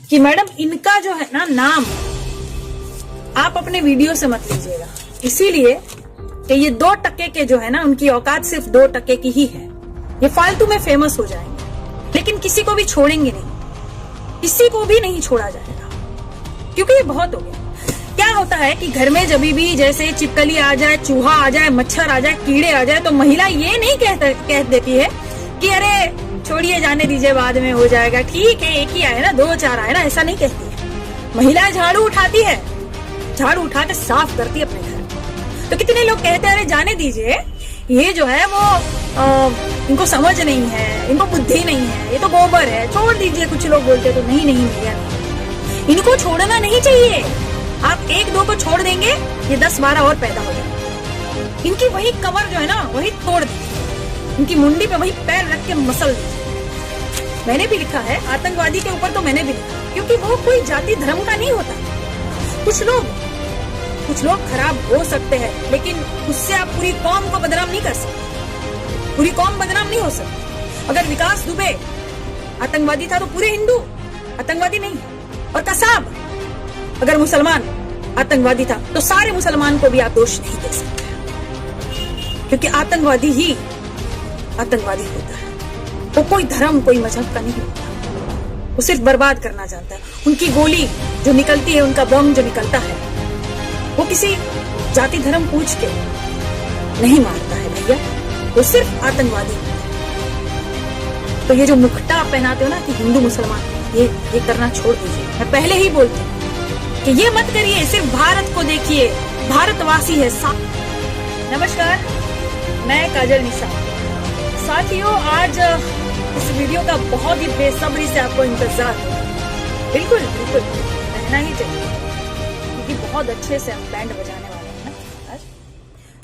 कि मैडम इनका जो है ना नाम आप अपने वीडियो से मत लीजिएगा, इसीलिए कि ये 2% के जो है ना उनकी औकात सिर्फ 2% की ही है। ये फालतू में फेमस हो जाएंगे, लेकिन किसी को भी छोड़ेंगे नहीं, किसी को भी नहीं छोड़ा जाएगा, क्योंकि ये बहुत हो गया। क्या होता है कि घर में जब भी जैसे चिपकली आ जाए, चूहा आ जाए, मच्छर आ जाए, कीड़े आ जाए, तो महिला ये नहीं कह देती है कि अरे छोड़िए जाने दीजिए बाद में हो जाएगा, ठीक है एक ही आए ना, 2-4 आए ना, ऐसा नहीं कहती है। महिला झाड़ू उठाती है, झाड़ू उठा के साफ करती है अपने घर। तो कितने लोग कहते हैं अरे जाने दीजिए, ये जो है वो इनको समझ नहीं है, इनको बुद्धि नहीं है, ये तो गोबर है, छोड़ दीजिए। कुछ लोग बोलते तो नहीं भैया, इनको छोड़ना नहीं चाहिए। आप 1-2 को छोड़ देंगे, ये 10-12 और पैदा हो जाएंगे। इनकी वही कमर जो है ना वही तोड़ दीजिए, इनकी मुंडी पे वही पैर रख के मसल दीजिए। मैंने भी लिखा है आतंकवादी के ऊपर, तो मैंने भी लिखा, क्योंकि वो कोई जाति धर्म का नहीं होता। कुछ लोग खराब हो सकते हैं, लेकिन उससे आप पूरी कौम को बदनाम नहीं कर सकते, पूरी कौम बदनाम नहीं हो सकती। अगर विकास दुबे आतंकवादी था तो पूरे हिंदू आतंकवादी नहीं, और कसाब अगर मुसलमान आतंकवादी था तो सारे मुसलमान को भी आप दोष नहीं दे सकते, क्योंकि आतंकवादी ही आतंकवादी होता है। वो कोई धर्म कोई मजहब का नहीं होता, वो सिर्फ बर्बाद करना चाहता है। उनकी गोली जो निकलती है, उनका बम जो निकलता है, वो किसी जाति धर्म पूछ के नहीं मारता है भैया, वो सिर्फ आतंकवादी होता है। तो ये जो मुखटा आप पहनाते हो ना कि हिंदू मुसलमान, ये करना छोड़ दीजिए। मैं पहले ही बोलती हूँ कि ये मत करिए, सिर्फ भारत को देखिए, भारतवासी है। नमस्कार, मैं काजल निशा। साथियों, आज इस वीडियो का बहुत ही बेसब्री से आपको इंतजार है। बिल्कुल रहना ही चाहिए, क्योंकि बहुत अच्छे से हम बैंड बजाने वाले हैं ना आज।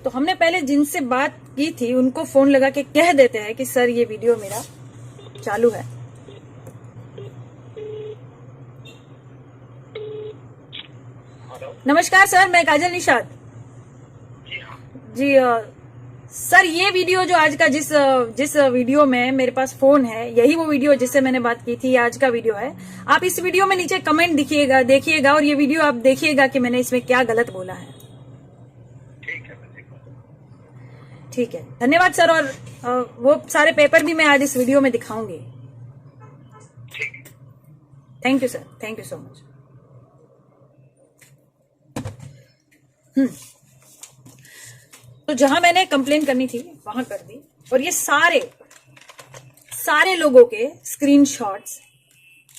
तो हमने पहले जिनसे बात की थी उनको फोन लगा के कह देते हैं कि सर ये वीडियो मेरा चालू है। नमस्कार सर, मैं काजल निषाद जी। सर ये वीडियो जो आज का जिस वीडियो में मेरे पास फोन है, यही वो वीडियो जिससे मैंने बात की थी, आज का वीडियो है। आप इस वीडियो में नीचे कमेंट देखिएगा और ये वीडियो आप देखिएगा कि मैंने इसमें क्या गलत बोला है। ठीक है, धन्यवाद सर। और वो सारे पेपर भी मैं आज इस वीडियो में दिखाऊंगी। Thank you sir, thank you so much. तो जहां मैंने कंप्लेन करनी थी वहां कर दी, और ये सारे लोगों के स्क्रीनशॉट्स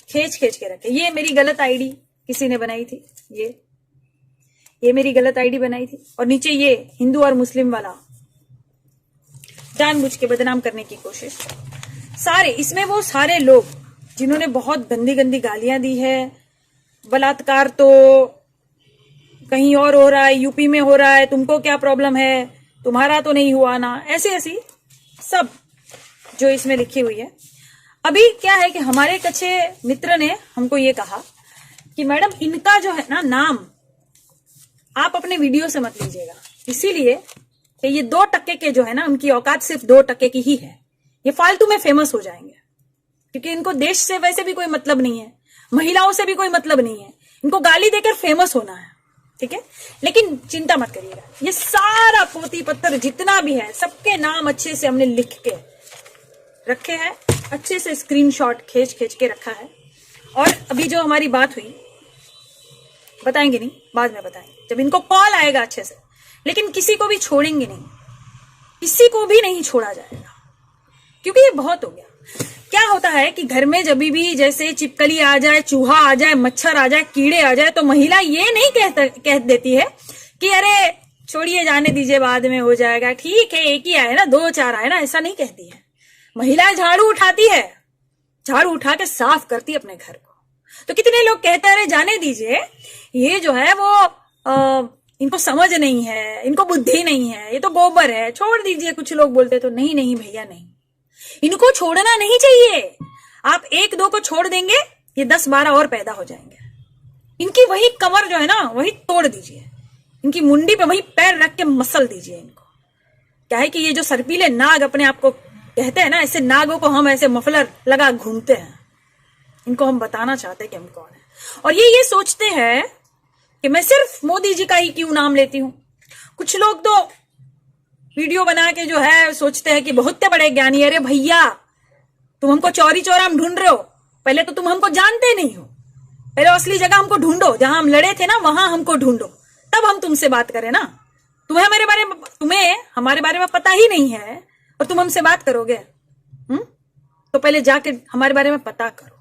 खींच के रखे। ये मेरी गलत आईडी किसी ने बनाई थी, ये मेरी गलत आईडी बनाई थी, और नीचे ये हिंदू और मुस्लिम वाला जानबूझ के बदनाम करने की कोशिश। इसमें वो सारे लोग जिन्होंने बहुत गंदी गालियां दी है, बलात्कार तो कहीं और हो रहा है, यूपी में हो रहा है, तुमको क्या प्रॉब्लम है, तुम्हारा तो नहीं हुआ ना, ऐसी सब जो इसमें लिखी हुई है। अभी क्या है कि हमारे एक अच्छे मित्र ने हमको ये कहा कि मैडम इनका जो है ना नाम आप अपने वीडियो से मत लीजिएगा, इसीलिए कि ये 2% के जो है ना उनकी औकात सिर्फ 2% की ही है। ये फालतू में फेमस हो जाएंगे, क्योंकि इनको देश से वैसे भी कोई मतलब नहीं है, महिलाओं से भी कोई मतलब नहीं है, इनको गाली देकर फेमस होना है, ठीक है। लेकिन चिंता मत करिएगा, ये सारा पोथी पत्थर जितना भी है, सबके नाम अच्छे से हमने लिख के रखे हैं, अच्छे से स्क्रीनशॉट खींच के रखा है। और अभी जो हमारी बात हुई, बताएंगे नहीं, बाद में बताएंगे जब इनको कॉल आएगा अच्छे से। लेकिन किसी को भी छोड़ेंगे नहीं, किसी को भी नहीं छोड़ा जाएगा, क्योंकि ये बहुत हो गया। क्या होता है कि घर में जब भी जैसे चिपकली आ जाए, चूहा आ जाए, मच्छर आ जाए, कीड़े आ जाए, तो महिला ये नहीं कह देती है कि अरे छोड़िए जाने दीजिए बाद में हो जाएगा, ठीक है एक ही आए ना, 2-4 आए ना, ऐसा नहीं कहती है। महिला झाड़ू उठाती है, झाड़ू उठा के साफ करती है अपने घर को। तो कितने लोग कहते हैं अरे जाने दीजिए, ये जो है वो इनको समझ नहीं है, इनको बुद्धि नहीं है, ये तो गोबर है, छोड़ दीजिए। कुछ लोग बोलते तो नहीं भैया, नहीं, इनको छोड़ना नहीं चाहिए। आप 1-2 को छोड़ देंगे, ये 10-12 और पैदा हो जाएंगे। इनकी वही कमर जो है ना वही तोड़ दीजिए, इनकी मुंडी पे वही पैर रख के मसल दीजिए इनको। क्या है कि ये जो सर्पीले नाग अपने आप को कहते हैं ना, ऐसे नागों को हम ऐसे मफलर लगा घूमते हैं, इनको हम बताना चाहते हैं कि हम कौन है। और ये सोचते हैं कि मैं सिर्फ मोदी जी का ही क्यों नाम लेती हूं। कुछ लोग तो वीडियो बना के जो है सोचते हैं कि बहुत बड़े ज्ञानी। अरे भैया, तुम हमको चौरी चौरा में ढूंढ रहे हो, पहले तो तुम हमको जानते नहीं हो। पहले असली जगह हमको ढूंढो, जहां हम लड़े थे ना वहां हमको ढूंढो, तब हम तुमसे बात करें ना। तुम्हें हमारे बारे में पता ही नहीं है और तुम हमसे बात करोगे? तो पहले जाके हमारे बारे में पता करो।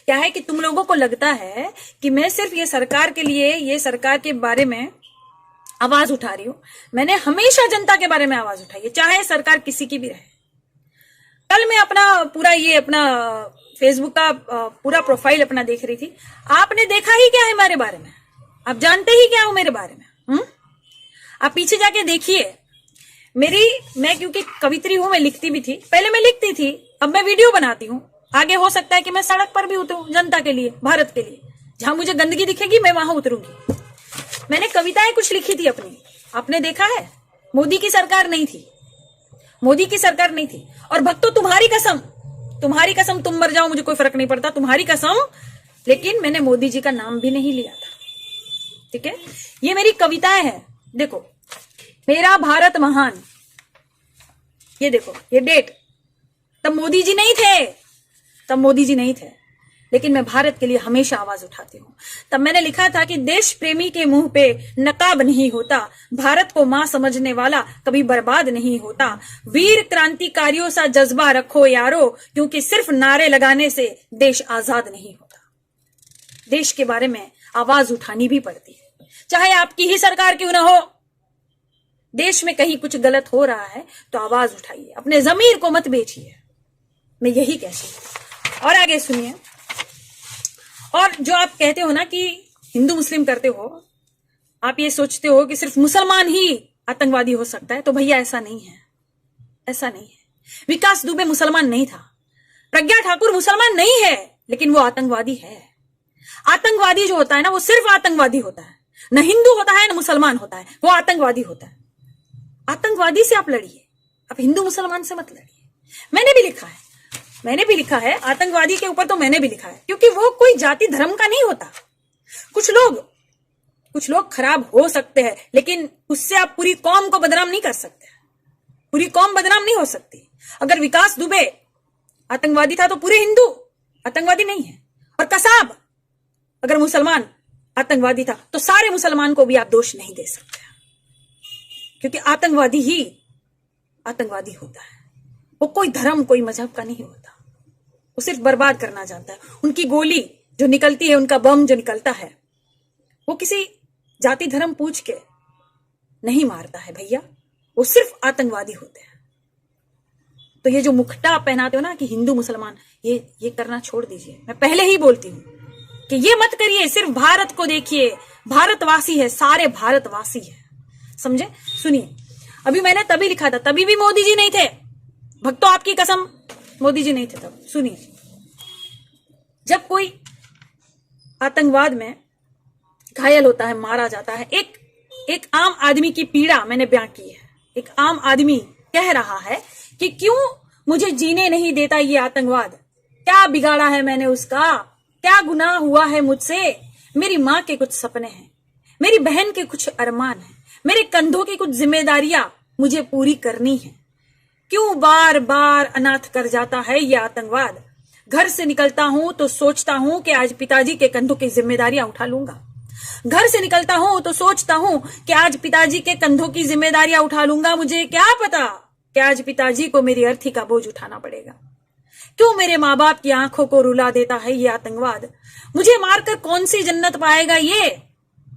क्या है कि तुम लोगों को लगता है कि मैं सिर्फ ये सरकार के लिए, ये सरकार के बारे में आवाज उठा रही हूं। मैंने हमेशा जनता के बारे में आवाज उठाई है, चाहे सरकार किसी की भी रहे। कल मैं अपना फेसबुक का पूरा प्रोफाइल अपना देख रही थी। आपने देखा ही क्या है मेरे बारे में? आप जानते ही क्या हो मेरे बारे में? आप पीछे जाके देखिए। मैं क्योंकि कवित्री हूं, मैं लिखती भी थी। पहले मैं लिखती थी, अब मैं वीडियो बनाती हूं। आगे हो सकता है कि मैं सड़क पर भी उतरूं जनता के लिए, भारत के लिए। जहां मुझे गंदगी दिखेगी मैं वहां उतरूंगी। मैंने कविताएं कुछ लिखी थी अपनी, आपने देखा है। मोदी की सरकार नहीं थी, मोदी की सरकार नहीं थी। और भक्तों, तुम्हारी कसम तुम मर जाओ, मुझे कोई फर्क नहीं पड़ता, तुम्हारी कसम। लेकिन मैंने मोदी जी का नाम भी नहीं लिया था, ठीक है। ये मेरी कविताएं हैं, देखो। मेरा भारत महान, ये देखो, ये डेट। तब मोदी जी नहीं थे, लेकिन मैं भारत के लिए हमेशा आवाज उठाती हूं। तब मैंने लिखा था कि देश प्रेमी के मुंह पे नकाब नहीं होता, भारत को मां समझने वाला कभी बर्बाद नहीं होता। वीर क्रांतिकारियों सा जज्बा रखो यारो, क्योंकि सिर्फ नारे लगाने से देश आजाद नहीं होता। देश के बारे में आवाज उठानी भी पड़ती है, चाहे आपकी ही सरकार क्यों ना हो। देश में कहीं कुछ गलत हो रहा है तो आवाज उठाइए, अपने जमीर को मत बेचिए। मैं यही कहती हूं। और आगे सुनिए। और जो आप कहते हो ना कि हिंदू मुस्लिम करते हो, आप ये सोचते हो कि सिर्फ मुसलमान ही आतंकवादी हो सकता है, तो भैया ऐसा नहीं है, ऐसा नहीं है। विकास दुबे मुसलमान नहीं था, प्रज्ञा ठाकुर मुसलमान नहीं है, लेकिन वो आतंकवादी है। आतंकवादी जो होता है ना, वो सिर्फ आतंकवादी होता है, न हिंदू होता है न मुसलमान होता है, वो आतंकवादी होता है। आतंकवादी से आप लड़िए, आप हिंदू मुसलमान से मत लड़िए। मैंने भी लिखा है आतंकवादी के ऊपर, तो मैंने भी लिखा है, क्योंकि वो कोई जाति धर्म का नहीं होता। कुछ लोग खराब हो सकते हैं, लेकिन उससे आप पूरी कौम को बदनाम नहीं कर सकते। पूरी कौम बदनाम नहीं हो सकती। अगर विकास दुबे आतंकवादी था तो पूरे हिंदू आतंकवादी नहीं है। और कसाब अगर मुसलमान आतंकवादी था तो सारे मुसलमान को भी आप दोष नहीं दे सकते, क्योंकि आतंकवादी ही आतंकवादी होता है। वो कोई धर्म, कोई मजहब का नहीं होता। वो सिर्फ बर्बाद करना जानता है। उनकी गोली जो निकलती है, उनका बम जो निकलता है, वो किसी जाति धर्म पूछ के नहीं मारता है भैया, वो सिर्फ आतंकवादी होते हैं। तो ये जो मुखटा पहनाते हो ना कि हिंदू मुसलमान, ये करना छोड़ दीजिए। मैं पहले ही बोलती हूं कि ये मत करिए। सिर्फ भारत को देखिए, भारतवासी है, सारे भारतवासी है, समझे। सुनिए, अभी मैंने तभी लिखा था, तभी भी मोदी जी नहीं थे। भक्तों, आपकी कसम, मोदी जी नहीं थे तब। सुनिए, जब कोई आतंकवाद में घायल होता है, मारा जाता है, एक आम आदमी की पीड़ा मैंने बयां की है। एक आम आदमी कह रहा है कि क्यों मुझे जीने नहीं देता ये आतंकवाद, क्या बिगाड़ा है मैंने उसका, क्या गुनाह हुआ है मुझसे। मेरी माँ के कुछ सपने हैं, मेरी बहन के कुछ अरमान हैं, मेरे कंधों की कुछ जिम्मेदारियां मुझे पूरी करनी है। क्यों बार बार अनाथ कर जाता है ये आतंकवाद। घर से निकलता हूं तो सोचता हूं कि आज पिताजी के कंधों की जिम्मेदारियां उठा लूंगा। घर से निकलता हूं तो सोचता हूं कि आज पिताजी के कंधों की जिम्मेदारियां उठा लूंगा। मुझे क्या पता कि आज पिताजी को मेरी अर्थी का बोझ उठाना पड़ेगा। क्यों मेरे माँ बाप की आंखों को रुला देता है ये आतंकवाद। मुझे मारकर कौन सी जन्नत पाएगा ये,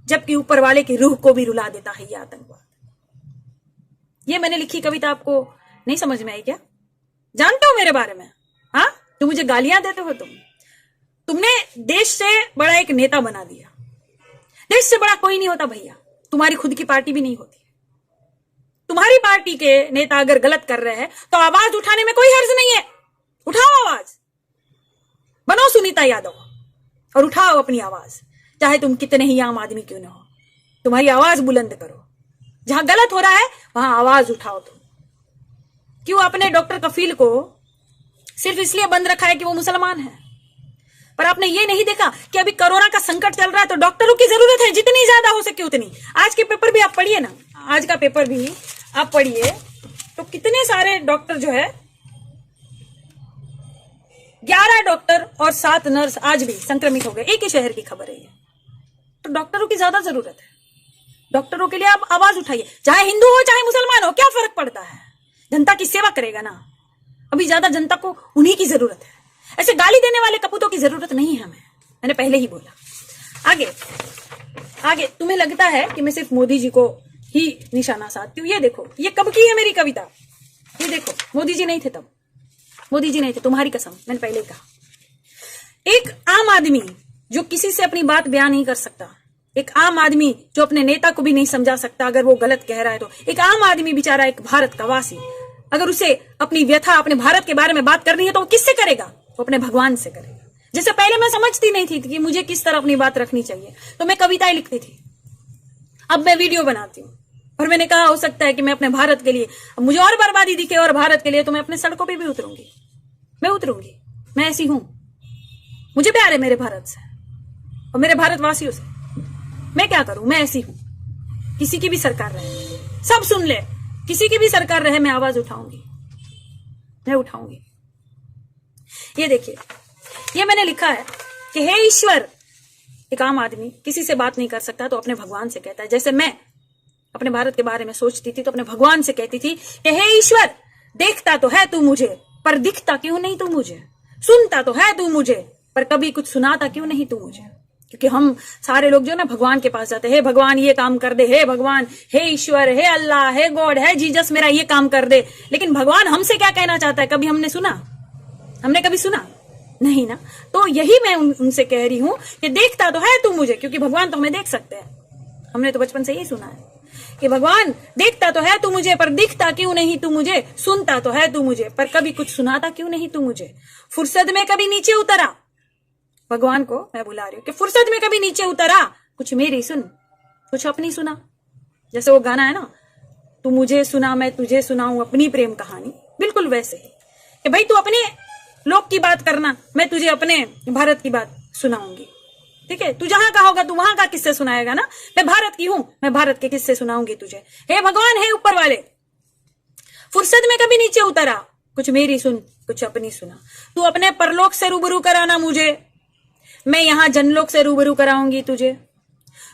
जबकि ऊपर वाले की रूह को भी रुला देता है ये आतंकवाद। ये मैंने लिखी कविता आपको नहीं समझ में आई क्या? जानते हो मेरे बारे में? हाँ, तो मुझे गालियां देते हो तुमने देश से बड़ा एक नेता बना दिया। देश से बड़ा कोई नहीं होता भैया, तुम्हारी खुद की पार्टी भी नहीं होती। तुम्हारी पार्टी के नेता अगर गलत कर रहे हैं तो आवाज उठाने में कोई हर्ज नहीं है। उठाओ आवाज, बनो सुनीता यादव और उठाओ अपनी आवाज, चाहे तुम कितने ही आम आदमी क्यों ना हो। तुम्हारी आवाज बुलंद करो, जहां गलत हो रहा है वहां आवाज उठाओ। तुम क्यों अपने डॉक्टर कफील को सिर्फ इसलिए बंद रखा है कि वो मुसलमान है? पर आपने ये नहीं देखा कि अभी कोरोना का संकट चल रहा है तो डॉक्टरों की जरूरत है, जितनी ज्यादा हो सके उतनी। आज के पेपर भी आप पढ़िए ना, आज का पेपर भी आप पढ़िए तो कितने सारे डॉक्टर जो है, 11 डॉक्टर और 7 नर्स आज भी संक्रमित हो गए। एक ही शहर की खबर है ये। तो डॉक्टरों की ज्यादा जरूरत है। डॉक्टरों के लिए आप आवाज उठाइए, चाहे हिंदू हो चाहे मुसलमान हो, क्या फर्क पड़ता है? जनता की सेवा करेगा ना। अभी ज्यादा जनता को उन्हीं की जरूरत है, ऐसे गाली देने वाले कपूतों की जरूरत नहीं है हमें। मैंने पहले ही बोला। आगे आगे तुम्हें लगता है कि मैं सिर्फ मोदी जी को ही निशाना साधती हूँ। ये देखो, ये कब की है मेरी कविता। ये देखो, मोदी जी नहीं थे तब, मोदी जी नहीं थे, तुम्हारी कसम, मैंने पहले ही कहा। एक आम आदमी जो किसी से अपनी बात बयान नहीं कर सकता, एक आम आदमी जो अपने नेता को भी नहीं समझा सकता अगर वो गलत कह रहा है तो, एक आम आदमी बेचारा, एक भारत का वासी, अगर उसे अपनी व्यथा, अपने भारत के बारे में बात करनी है तो वो किससे करेगा? वो अपने भगवान से करेगा। जैसे पहले मैं समझती नहीं थी कि मुझे किस तरह अपनी बात रखनी चाहिए, तो मैं कविताएं लिखती थी, अब मैं वीडियो बनाती हूँ। और मैंने कहा हो सकता है कि मैं अपने भारत के लिए, मुझे और बर्बादी दिखे और भारत के लिए, तो मैं अपने सड़कों पे भी उतरूंगी, मैं उतरूंगी। मैं ऐसी हूं, मुझे प्यार है मेरे भारत से और मेरे भारतवासियों से। मैं क्या करूं, मैं ऐसी हूं। किसी की भी सरकार रहे, सब सुन ले, किसी की भी सरकार रहे, मैं आवाज उठाऊंगी, मैं उठाऊंगी। ये देखिए, ये मैंने लिखा है कि हे ईश्वर, एक आम आदमी किसी से बात नहीं कर सकता तो अपने भगवान से कहता है। जैसे मैं अपने भारत के बारे में सोचती थी तो अपने भगवान से कहती थी कि हे ईश्वर, देखता तो है तू मुझे पर दिखता क्यों नहीं तू मुझे, सुनता तो है तू मुझे पर कभी कुछ सुनाता क्यों नहीं तू मुझे। क्योंकि हम सारे लोग जो ना भगवान के पास जाते हैं, हे भगवान ये काम कर दे, हे भगवान, हे ईश्वर, हे अल्लाह, हे गॉड, हे जीसस, मेरा ये काम कर दे। लेकिन भगवान हमसे क्या कहना चाहता है, कभी हमने सुना? हमने कभी सुना नहीं ना। तो यही मैं उनसे कह रही हूं कि देखता तो है तू मुझे, क्योंकि भगवान तो हमें देख सकते हैं। हमने तो बचपन से यही सुना है कि भगवान देखता तो है तू मुझे पर दिखता क्यों नहीं तू मुझे, सुनता तो है तू मुझे पर कभी कुछ सुनाता क्यों नहीं तू मुझे। फुर्सत में कभी नीचे उतरा, भगवान को मैं बुला रही हूं कि फुर्सत में कभी नीचे उतरा, कुछ मेरी सुन, कुछ अपनी सुना। जैसे वो गाना है ना, तू मुझे सुना मैं तुझे सुनाऊं अपनी प्रेम कहानी, बिल्कुल वैसे ही कि भाई तू अपने लोग की बात करना, मैं तुझे अपने भारत की बात सुनाऊंगी। ठीक है, तू जहां का होगा तू वहां का किस्से सुनाएगा ना। मैं भारत की हूं, मैं भारत के किस्से सुनाऊंगी तुझे। हे भगवान, हे ऊपर वाले, फुर्सत में कभी नीचे उतरा, कुछ मेरी सुन, कुछ अपनी सुना। तू अपने परलोक से रूबरू कराना मुझे, मैं यहां जनलोक से रूबरू कराऊंगी तुझे।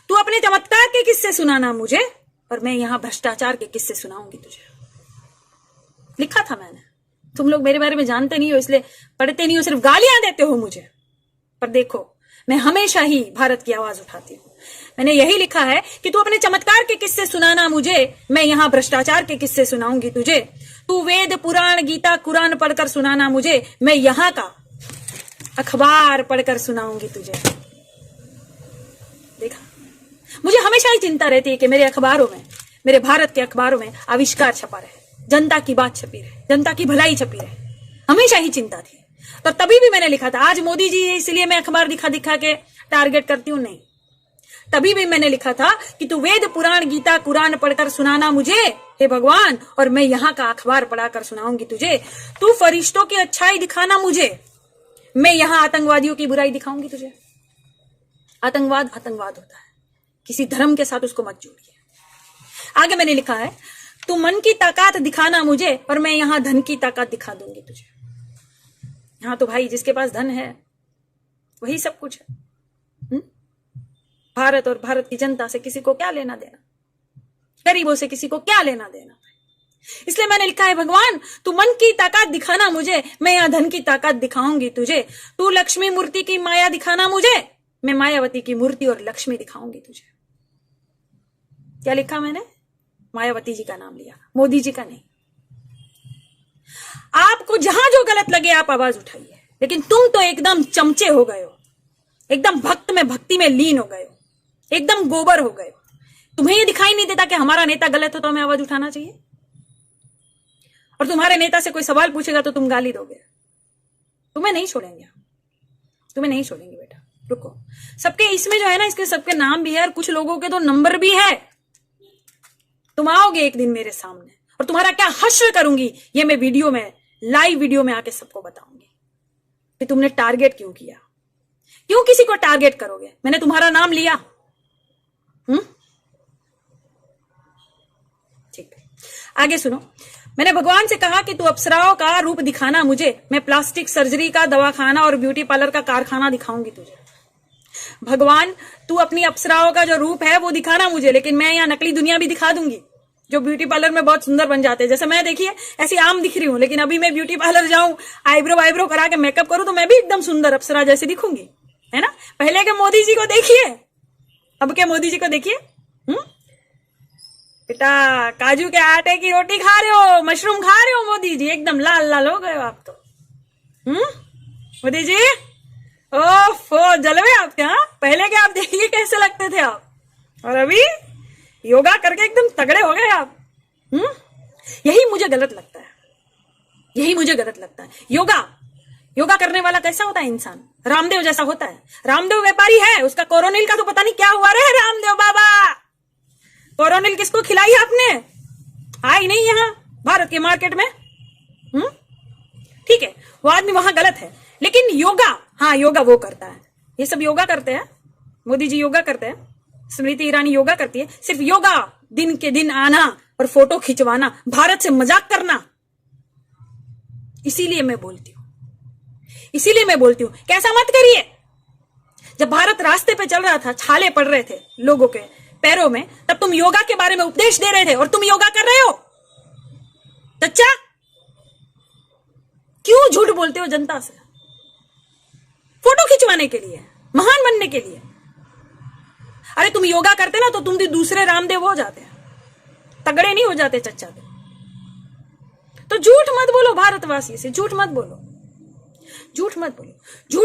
तू अपने चमत्कार के किस्से सुनाना मुझे और मैं यहां भ्रष्टाचार के किस्से सुनाऊंगी तुझे। लिखा था मैंने। तुम लोग मेरे बारे में जानते नहीं हो, इसलिए पढ़ते नहीं हो, सिर्फ गालियां देते हो मुझे। पर देखो, मैं हमेशा ही भारत की आवाज उठाती हूँ। मैंने यही लिखा है कि तू अपने चमत्कार के किस्से सुनाना मुझे, मैं यहां भ्रष्टाचार के किस्से सुनाऊंगी तुझे। तू वेद पुराण गीता कुरान पढ़कर सुनाना मुझे, मैं यहां का अखबार पढ़कर सुनाऊंगी तुझे। देखा, मुझे हमेशा ही चिंता रहती है कि मेरे अखबारों में, मेरे भारत के अखबारों में आविष्कार छपा रहे, जनता की बात छपी रहे, जनता की भलाई छपी रहे। हमेशा ही चिंता थी। तो तभी भी मैंने लिखा था, आज मोदी जी इसलिए मैं अखबार दिखा दिखा के टारगेट करती हूं, नहीं। तभी भी मैंने लिखा था कि तू वेद पुराण गीता कुरान पढ़कर सुनाना मुझे, हे भगवान, और मैं यहां का अखबार पढ़ाकर सुनाऊंगी तुझे। तू फरिश्तों की अच्छाई दिखाना मुझे, मैं यहां आतंकवादियों की बुराई दिखाऊंगी तुझे। आतंकवाद आतंकवाद होता है, किसी धर्म के साथ उसको मत जोड़िए। आगे मैंने लिखा है, तू मन की ताकत दिखाना मुझे और मैं यहां धन की ताकत दिखा दूंगी तुझे। यहां तो भाई जिसके पास धन है वही सब कुछ है। भारत और भारत की जनता से किसी को क्या लेना देना, गरीबों से किसी को क्या लेना देना। इसलिए मैंने लिखा है, भगवान तू मन की ताकत दिखाना मुझे, मैं यहां धन की ताकत दिखाऊंगी तुझे। तू लक्ष्मी मूर्ति की माया दिखाना मुझे, मैं मायावती की मूर्ति और लक्ष्मी दिखाऊंगी तुझे। क्या लिखा मैंने? मायावती जी का नाम लिया, मोदी जी का नहीं। आपको जहां जो गलत लगे आप आवाज उठाइए, लेकिन तुम तो एकदम चमचे हो गए हो, एकदम भक्त में भक्ति में लीन हो गए हो, एकदम गोबर हो गए हो। तुम्हें ये दिखाई नहीं देता कि हमारा नेता गलत हो तो हमें आवाज उठाना चाहिए, और तुम्हारे नेता से कोई सवाल पूछेगा तो तुम गाली दोगे। तुम्हें नहीं छोड़ेंगे, तुम्हें नहीं छोड़ेंगे बेटा। रुको, सबके इसमें जो है ना, इसके सबके नाम भी है और कुछ लोगों के तो नंबर भी है। तुम आओगे एक दिन मेरे सामने और तुम्हारा क्या हश्र करूंगी ये मैं वीडियो में, लाइव वीडियो में आके सबको बताऊंगी कि तुमने टारगेट क्यों किया, क्यों किसी को टारगेट करोगे? मैंने तुम्हारा नाम लिया? ठीक है, आगे सुनो। मैंने भगवान से कहा कि तू अप्सराओं का रूप दिखाना मुझे, मैं प्लास्टिक सर्जरी का दवाखाना और ब्यूटी पार्लर का कारखाना दिखाऊंगी तुझे। भगवान, तू अपनी अप्सराओं का जो रूप है वो दिखाना मुझे, लेकिन मैं यहाँ नकली दुनिया भी दिखा दूंगी, जो ब्यूटी पार्लर में बहुत सुंदर बन जाते हैं। जैसे मैं देखिए ऐसी आम दिख रही हूं, लेकिन अभी मैं ब्यूटी पार्लर जाऊं, आईब्रो करा के मेकअप करूं, तो मैं भी एकदम सुंदर अप्सरा जैसी दिखूंगी, है ना? पहले के मोदी जी को देखिए, अब के मोदी जी को देखिए। बेटा, काजू के आटे की रोटी खा रहे हो, मशरूम खा रहे हो मोदी जी, एकदम लाल लाल हो गए आप तो। मोदी जी, ओफो, जलवे आपके। हाँ, पहले के आप देखिए कैसे लगते थे आप, और अभी योगा करके एकदम तगड़े हो गए आप। यही मुझे गलत लगता है, यही मुझे गलत लगता है। योगा करने वाला कैसा होता है इंसान? रामदेव जैसा होता है। रामदेव व्यापारी है, उसका कोरोनिल का तो पता नहीं क्या हुआ रे रामदेव बाबा। कोरोनिल किसको खिलाई आपने? आई नहीं यहाँ भारत के मार्केट में। ठीक है, वो आदमी वहां गलत है, लेकिन योगा, हाँ योगा वो करता है। ये सब योगा करते हैं, मोदी जी योगा करते हैं, स्मृति ईरानी योगा करती है। सिर्फ योगा, दिन के दिन आना और फोटो खिंचवाना, भारत से मजाक करना। इसीलिए मैं बोलती हूं कैसा मत करिए। जब भारत रास्ते पे चल रहा था, छाले पड़ रहे थे लोगों के पैरों में, तब तुम योगा के बारे में उपदेश दे रहे थे, और तुम योगा कर रहे हो। चच्चा, क्यों झूठ बोलते हो जनता से? फोटो खिंचवाने के लिए, महान बनने के लिए। अरे तुम योगा करते ना तो तुम भी दूसरे रामदेव हो जाते, तगड़े नहीं हो जाते चच्चा। तो झूठ मत बोलो भारतवासी से, झूठ मत बोलो। झूठ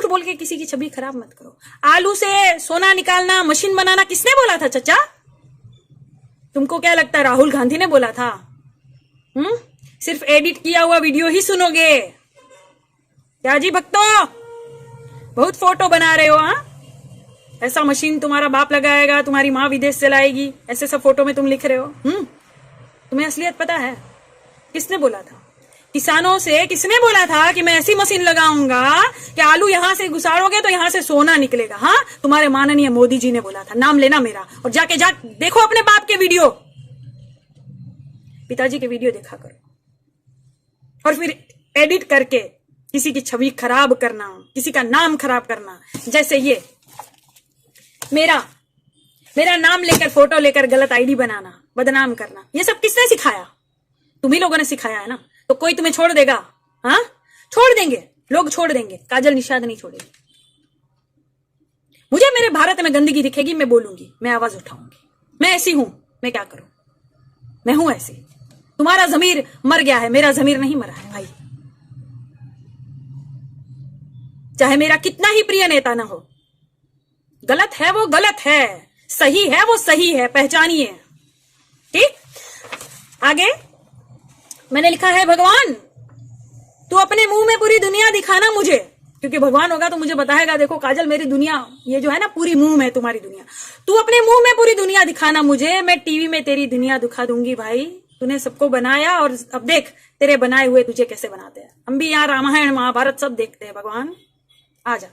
बोल के किसी की छवि खराब मत करो। आलू से सोना निकालना, मशीन बनाना किसने बोला था चचा? तुमको क्या लगता है राहुल गांधी ने बोला था? सिर्फ एडिट किया हुआ वीडियो ही सुनोगे क्या जी भक्तों? बहुत फोटो बना रहे हो। हाँ, ऐसा मशीन तुम्हारा बाप लगाएगा, तुम्हारी माँ विदेश से लाएगी, ऐसे सब फोटो में तुम लिख रहे हो। तुम्हें असलियत पता है? किसने बोला था? किसानों से किसने बोला था कि मैं ऐसी मशीन लगाऊंगा कि आलू यहां से घुसाड़ोगे तो यहां से सोना निकलेगा? हाँ, तुम्हारे माननीय मोदी जी ने बोला था। नाम लेना मेरा, और जाके देखो अपने बाप के वीडियो, पिताजी के वीडियो देखा करो, और फिर एडिट करके किसी की छवि खराब करना, किसी का नाम खराब करना। जैसे ये मेरा नाम लेकर, फोटो लेकर गलत आईडी बनाना, बदनाम करना, ये सब किसने सिखाया? तुम ही लोगों ने सिखाया है ना। तो कोई तुम्हें छोड़ देगा? हाँ, छोड़ देंगे लोग, छोड़ देंगे। काजल निषाद नहीं छोड़ेगी। मुझे मेरे भारत में गंदगी दिखेगी, मैं बोलूंगी, मैं आवाज उठाऊंगी। मैं ऐसी हूं, मैं क्या करूं? मैं हूं ऐसी। तुम्हारा जमीर मर गया है, मेरा जमीर नहीं मरा है भाई। चाहे मेरा कितना ही प्रिय नेता ना हो, गलत है वो गलत है, सही है वो सही है, पहचानिए। ठीक, आगे मैंने लिखा है, भगवान तू अपने मुंह में पूरी दुनिया दिखाना मुझे, क्योंकि भगवान होगा तो मुझे बताएगा, देखो काजल मेरी दुनिया ये जो है ना पूरी मुंह में तुम्हारी दुनिया, तू अपने मुंह में पूरी दुनिया दिखाना मुझे, मैं टीवी में तेरी दुनिया दिखा दूंगी। भाई तूने सबको बनाया, और अब देख तेरे बनाए हुए तुझे कैसे बनाते हैं। हम भी यहाँ रामायण महाभारत सब देखते हैं। भगवान आजा।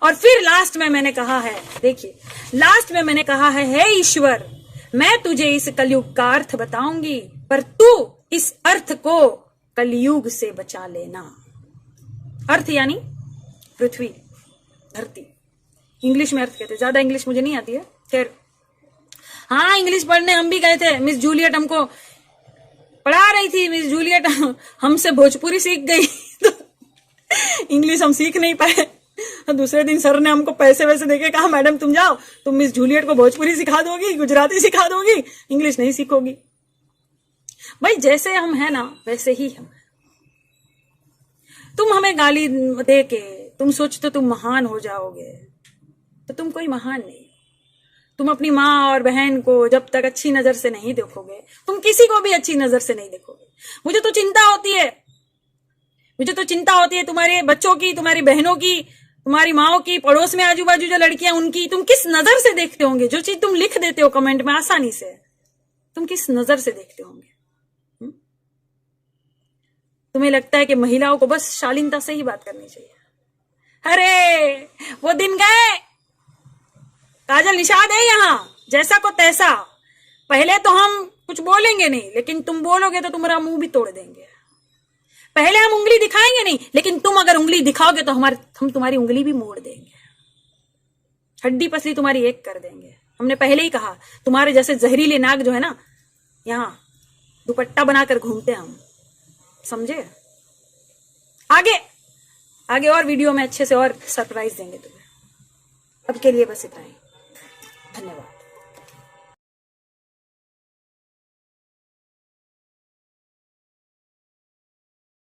और फिर लास्ट में मैंने कहा है, देखिए लास्ट में मैंने कहा है, हे ईश्वर मैं तुझे इस कलयुग का अर्थ बताऊंगी, पर तू इस अर्थ को कलयुग से बचा लेना। अर्थ यानी पृथ्वी, धरती। इंग्लिश में अर्थ कहते हैं, ज्यादा इंग्लिश मुझे नहीं आती है। खैर हाँ, इंग्लिश पढ़ने हम भी गए थे। मिस जूलियट हमको पढ़ा रही थी। मिस जूलियट हमसे भोजपुरी सीख गई तो इंग्लिश हम सीख नहीं पाए। दूसरे दिन सर ने हमको पैसे वैसे देके कहा, मैडम तुम जाओ, तुम मिस जूलियट को भोजपुरी सिखा दोगी, गुजराती सिखा दोगी, इंग्लिश नहीं सीखोगी। भाई जैसे हम हैं ना वैसे ही हम। तुम हमें गाली दे के तुम सोचते तुम महान हो जाओगे, तो तुम कोई महान नहीं। तुम अपनी माँ और बहन को जब तक अच्छी नजर से नहीं देखोगे, तुम किसी को भी अच्छी नजर से नहीं देखोगे। मुझे तो चिंता होती है तुम्हारे बच्चों की, तुम्हारी बहनों की, तुम्हारी माओ की, पड़ोस में आजू बाजू जो लड़कियां उनकी, तुम किस नजर से देखते होंगे? जो चीज तुम लिख देते हो कमेंट में आसानी से, तुम किस नजर से देखते होंगे? तुम्हें लगता है कि महिलाओं को बस शालीनता से ही बात करनी चाहिए, अरे वो दिन गए। काजल निषाद है यहाँ, जैसा को तैसा। पहले तो हम कुछ बोलेंगे नहीं, लेकिन तुम बोलोगे तो तुम्हारा मुंह भी तोड़ देंगे। पहले हम उंगली दिखाएंगे नहीं, लेकिन तुम अगर उंगली दिखाओगे तो हम तुम्हारी उंगली भी मोड़ देंगे, हड्डी पसली तुम्हारी एक कर देंगे। हमने पहले ही कहा, तुम्हारे जैसे जहरीले नाग जो है ना, यहाँ दुपट्टा बनाकर घूमते हम, समझे। आगे आगे और वीडियो में अच्छे से और सरप्राइज देंगे तुम्हें। अब के लिए बस इतना ही, धन्यवाद।